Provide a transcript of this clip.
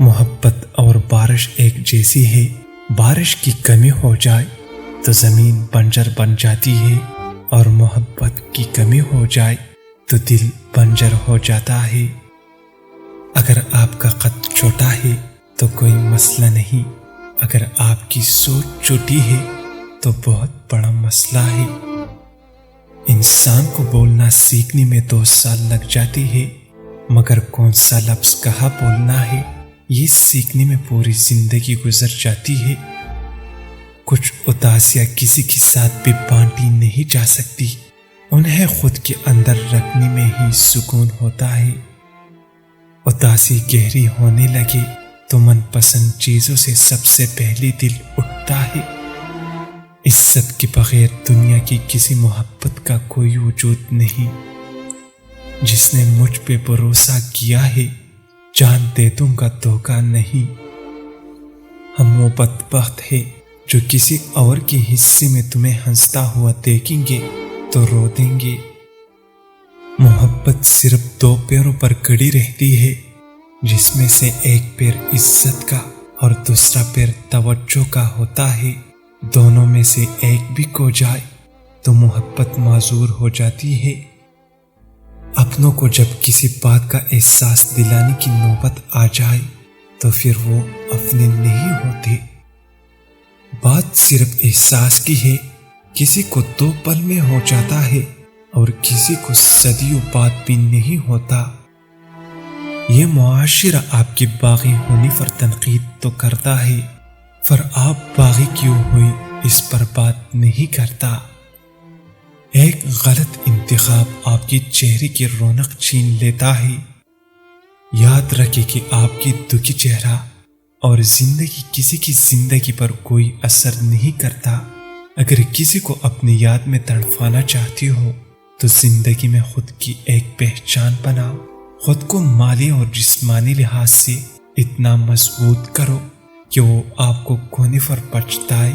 محبت اور بارش ایک جیسی ہے، بارش کی کمی ہو جائے تو زمین بنجر بن جاتی ہے، اور محبت کی کمی ہو جائے تو دل بنجر ہو جاتا ہے۔ اگر آپ کا قد چھوٹا ہے تو کوئی مسئلہ نہیں، اگر آپ کی سوچ چھوٹی ہے تو بہت بڑا مسئلہ ہے۔ انسان کو بولنا سیکھنے میں 2 سال لگ جاتی ہے، مگر کون سا لفظ کہاں بولنا ہے یہ سیکھنے میں پوری زندگی گزر جاتی ہے۔ کچھ اداسیاں کسی کے ساتھ بھی بانٹی نہیں جا سکتی، انہیں خود کے اندر رکھنے میں ہی سکون ہوتا ہے۔ اداسی گہری ہونے لگے تو من پسند چیزوں سے سب سے پہلے دل اٹھتا ہے۔ عزت کے بغیر دنیا کی کسی محبت کا کوئی وجود نہیں۔ جس نے مجھ پہ بھروسہ کیا ہے جان دے دوں گا دھوکہ نہیں۔ ہم وہ بدبخت ہے جو کسی اور کے حصے میں تمہیں ہنستا ہوا دیکھیں گے تو رو دیں گے۔ محبت صرف 2 پیروں پر کھڑی رہتی ہے، جس میں سے ایک پیر عزت کا اور دوسرا پیر توجہ کا ہوتا ہے۔ دونوں میں سے ایک بھی کھو جائے تو محبت معذور ہو جاتی ہے۔ اپنوں کو جب کسی بات کا احساس دلانے کی نوبت آ جائے تو پھر وہ اپنے نہیں ہوتے۔ بات صرف احساس کی ہے، کسی کو 2 پل میں ہو جاتا ہے اور کسی کو صدیوں بعد بھی نہیں ہوتا۔ یہ معاشرہ آپ کے باغی ہونے پر تنقید تو کرتا ہے، پر آپ باغی کیوں ہوئی اس پر بات نہیں کرتا۔ ایک غلط انتخاب آپ کے چہرے کی رونق چھین لیتا ہے۔ یاد رکھیں کہ آپ کی دکھی چہرہ اور زندگی کسی کی زندگی پر کوئی اثر نہیں کرتا۔ اگر کسی کو اپنی یاد میں تڑپانا چاہتی ہو تو زندگی میں خود کی ایک پہچان بناؤ، خود کو مالی اور جسمانی لحاظ سے اتنا مضبوط کرو کہ وہ آپ کو کھونے پر پچھتائے۔